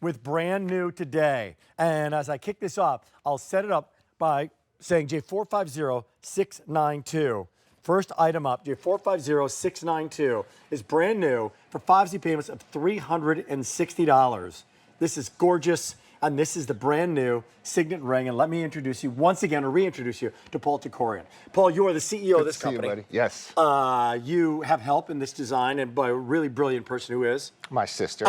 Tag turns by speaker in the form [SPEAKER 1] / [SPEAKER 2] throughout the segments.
[SPEAKER 1] with brand new today. And as I kick this off, I'll set it up by saying J450692. First item up, J450692 is brand new for 5Z payments of $360. This is gorgeous. And this is the brand new Signet ring. And let me introduce you once again, or reintroduce you to Paul TACORI. Paul, you are the CEO of this company.
[SPEAKER 2] You, buddy. Yes.
[SPEAKER 1] You have help in this design, and by a really brilliant person who is?
[SPEAKER 2] My sister.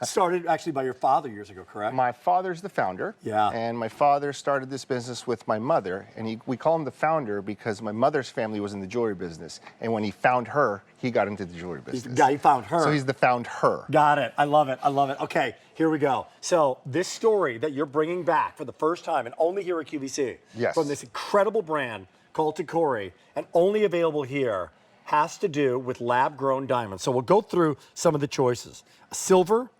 [SPEAKER 1] Started actually by your father years ago, correct?
[SPEAKER 2] My father's the founder.
[SPEAKER 1] Yeah.
[SPEAKER 2] And my father started this business with my mother, and we call him the founder because my mother's family was in the jewelry business. And when he found her, he got into the jewelry business.
[SPEAKER 1] He's the guy who found her.
[SPEAKER 2] So he's the found her.
[SPEAKER 1] Got it. I love it. I love it. Okay, here we go. So this story that you're bringing back for the first time, and only here at QVC,
[SPEAKER 2] yes,
[SPEAKER 1] from this incredible brand called TACORI, and only available here, has to do with lab-grown diamonds. So we'll go through some of the choices. Silver,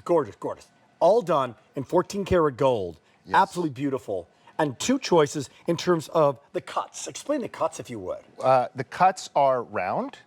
[SPEAKER 1] gorgeous, gorgeous. All done in 14 karat gold. Yes. Absolutely beautiful. And two choices in terms of the cuts. Explain the cuts, if you would.
[SPEAKER 2] The cuts are round,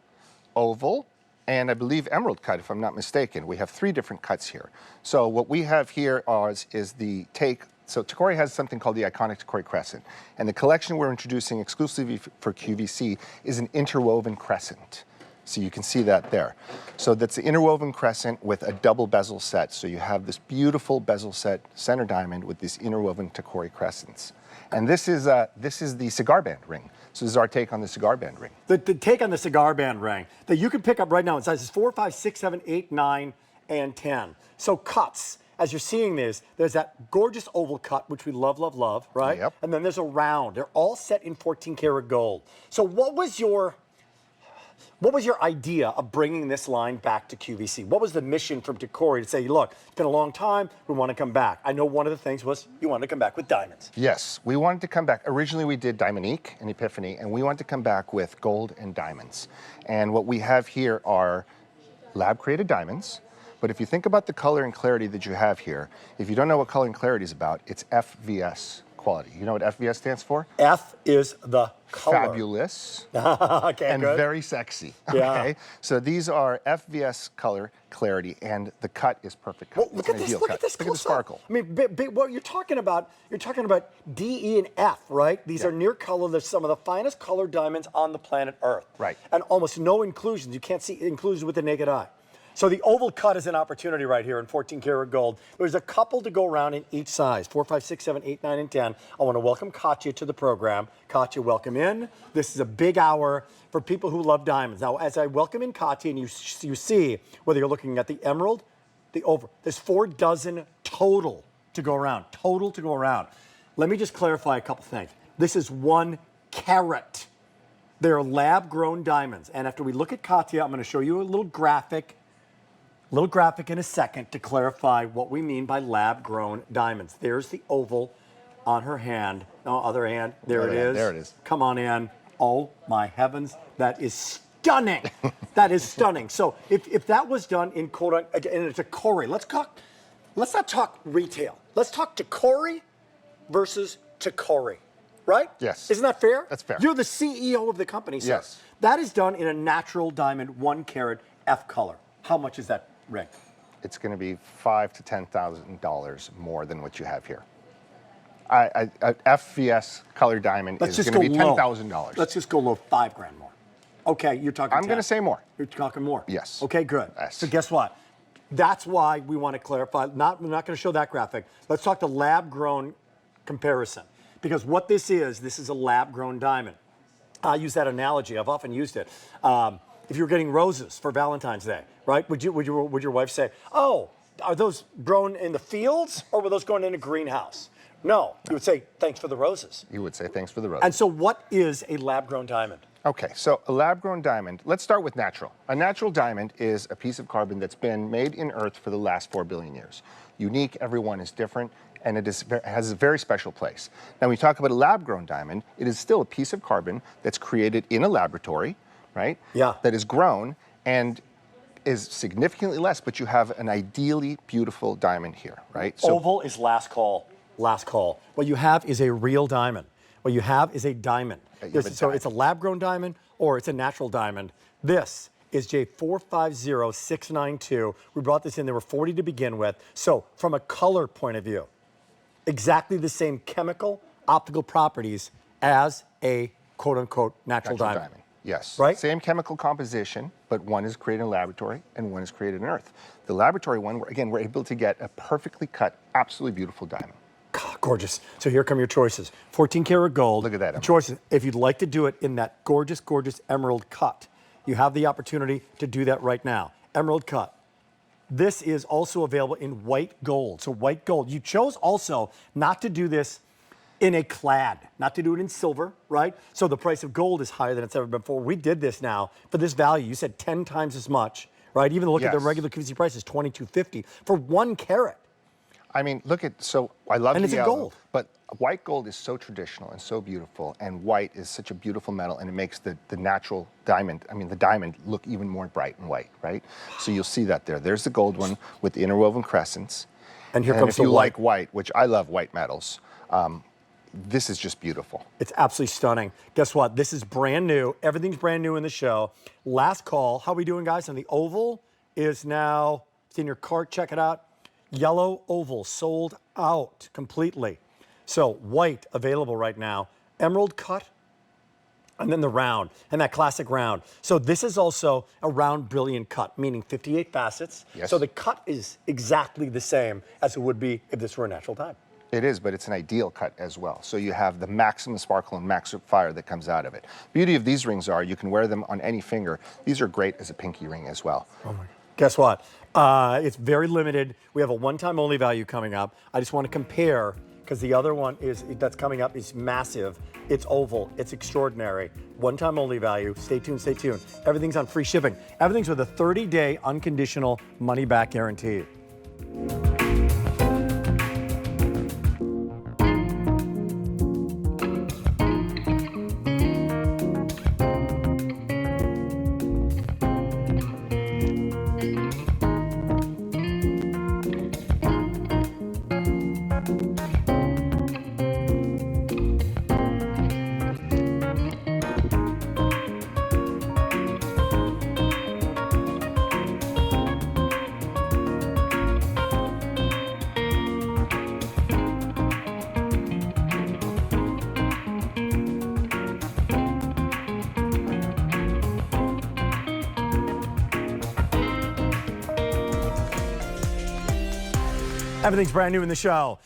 [SPEAKER 2] oval, and I believe emerald cut, if I'm not mistaken. We have 3 different cuts here. So what we have here is the take. So TACORI has something called the iconic TACORI crescent. And the collection we're introducing exclusively for QVC is an interwoven crescent. So you can see that there. So that's the interwoven crescent with a double bezel set. So you have this beautiful bezel set center diamond with these interwoven TACORI crescents. And this is the cigar band ring. So this is our take on the cigar band ring.
[SPEAKER 1] The take on the cigar band ring that you can pick up right now in sizes 4, 5, 6, 7, 8, 9, and 10. So cuts. As you're seeing this, there's that gorgeous oval cut, which we love, love, love, right?
[SPEAKER 2] Yep.
[SPEAKER 1] And then there's a round. They're all set in 14 karat gold. So what was your idea of bringing this line back to QVC? What was the mission from TACORI to say, look, it's been a long time, we want to come back? I know one of the things was you wanted to come back with diamonds.
[SPEAKER 2] Yes, we wanted to come back. Originally we did Diamonique and Epiphany, and we wanted to come back with gold and diamonds. And what we have here are lab-created diamonds. But if you think about the color and clarity that you have here, if you don't know what color and clarity is about, it's FVS quality. You know what FVS stands for?
[SPEAKER 1] F is the color.
[SPEAKER 2] Fabulous.
[SPEAKER 1] Okay,
[SPEAKER 2] and
[SPEAKER 1] good.
[SPEAKER 2] very sexy.
[SPEAKER 1] Yeah.
[SPEAKER 2] Okay. So these are FVS color clarity, and the cut is perfect.
[SPEAKER 1] Well, look at this. Look at this.
[SPEAKER 2] Look at the sparkle.
[SPEAKER 1] I mean, what you're talking about D, E, and F, right? These are near color. They're some of the finest colored diamonds on the planet Earth.
[SPEAKER 2] Right.
[SPEAKER 1] And almost no inclusions. You can't see inclusions with the naked eye. So the oval cut is an opportunity right here in 14 karat gold. There's a couple to go around in each size, 4, 5, 6, 7, 8, 9, and 10. I want to welcome Katya to the program. Katya, welcome in. This is a big hour for people who love diamonds. Now, as I welcome in Katya, and you see, whether you're looking at the emerald, the oval, there's 4 dozen total to go around, Let me just clarify a couple things. This is 1 carat. They're lab-grown diamonds. And after we look at Katya, I'm going to show you a little graphic in a second to clarify what we mean by lab-grown diamonds. There's the oval on her hand. No, other hand. There it is.
[SPEAKER 2] There it is.
[SPEAKER 1] Come on in. Oh, my heavens. That is stunning. That is stunning. So if that was done in TACORI, let's not talk retail. Let's talk TACORI versus TACORI, right?
[SPEAKER 2] Yes.
[SPEAKER 1] Isn't that fair?
[SPEAKER 2] That's fair.
[SPEAKER 1] You're the CEO of the company, sir.
[SPEAKER 2] Yes.
[SPEAKER 1] That is done in a natural diamond, 1 carat F color. How much is that ring?
[SPEAKER 2] It's going to be $5,000 to $10,000 more than what you have here. A FVS color diamond is going to be $10,000.
[SPEAKER 1] Let's just go low, $5 grand more. Okay, you're talking.
[SPEAKER 2] I'm going to say more.
[SPEAKER 1] You're talking more.
[SPEAKER 2] Yes.
[SPEAKER 1] Okay, good.
[SPEAKER 2] Yes.
[SPEAKER 1] So guess what? That's why we want to clarify. We're not going to show that graphic. Let's talk the lab-grown comparison, because what this is a lab-grown diamond. I use that analogy. I've often used it. If you were getting roses for Valentine's Day, right? Would your wife say, "Oh, are those grown in the fields, or were those grown in a greenhouse?" No, you would say, "Thanks for the roses."
[SPEAKER 2] You would say, "Thanks for the roses."
[SPEAKER 1] And so, what is a lab-grown diamond?
[SPEAKER 2] Okay, so a lab-grown diamond. Let's start with natural. A natural diamond is a piece of carbon that's been made in Earth for the last 4 billion years. Unique. Everyone is different. And it has a very special place. Now, when we talk about a lab-grown diamond, it is still a piece of carbon that's created in a laboratory, right?
[SPEAKER 1] Yeah.
[SPEAKER 2] That is grown and is significantly less, but you have an ideally beautiful diamond here, right?
[SPEAKER 1] So oval is last call. Last call. What you have is a real diamond. What you have is a diamond. So it's a lab-grown diamond or it's a natural diamond. This is J450692. We brought this in. There were 40 to begin with. So from a color point of view, exactly the same chemical, optical properties as a quote-unquote natural diamond.
[SPEAKER 2] Yes.
[SPEAKER 1] Right?
[SPEAKER 2] Same chemical composition, but one is created in a laboratory and one is created in Earth. The laboratory one, again, we're able to get a perfectly cut, absolutely beautiful diamond.
[SPEAKER 1] God, gorgeous. So here come your choices. 14 karat gold.
[SPEAKER 2] Look at that
[SPEAKER 1] The
[SPEAKER 2] emerald.
[SPEAKER 1] choices. If you'd like to do it in that gorgeous, gorgeous emerald cut, you have the opportunity to do that right now. Emerald cut. This is also available in white gold. So white gold. You chose also not to do this in a clad, not to do it in silver, right? So the price of gold is higher than it's ever been before. We did this now for this value. You said 10 times as much, right? Even look at the
[SPEAKER 2] Yes.
[SPEAKER 1] regular QVC price is $22.50 for 1 carat.
[SPEAKER 2] I mean, look at, so I love
[SPEAKER 1] And
[SPEAKER 2] the
[SPEAKER 1] it's in
[SPEAKER 2] yellow,
[SPEAKER 1] gold.
[SPEAKER 2] but white gold is so traditional and so beautiful, and white is such a beautiful metal, and it makes the natural diamond, I mean, the diamond look even more bright and white, right? So you'll see that there. There's the gold one with the interwoven crescents.
[SPEAKER 1] And here
[SPEAKER 2] And
[SPEAKER 1] comes
[SPEAKER 2] if
[SPEAKER 1] the
[SPEAKER 2] you
[SPEAKER 1] white.
[SPEAKER 2] like white, which I love white metals, this is just beautiful.
[SPEAKER 1] It's absolutely stunning. Guess what? This is brand new. Everything's brand new in the show. Last call. How are we doing, guys? And the oval is now, it's in your cart. Check it out. Yellow oval sold out completely. So white available right now. Emerald cut. And then the round, and that classic round. So this is also a round brilliant cut, meaning 58 facets.
[SPEAKER 2] Yes.
[SPEAKER 1] So the cut is exactly the same as it would be if this were a natural diamond.
[SPEAKER 2] It is, but it's an ideal cut as well. So you have the maximum sparkle and maximum fire that comes out of it. Beauty of these rings are you can wear them on any finger. These are great as a pinky ring as well.
[SPEAKER 1] Oh my. Guess what? It's very limited. We have a one-time only value coming up. I just want to compare because the other one that's coming up is massive. It's oval. It's extraordinary. One-time only value. Stay tuned. Stay tuned. Everything's on free shipping. Everything's with a 30-day unconditional money-back guarantee. Everything's brand new in the show.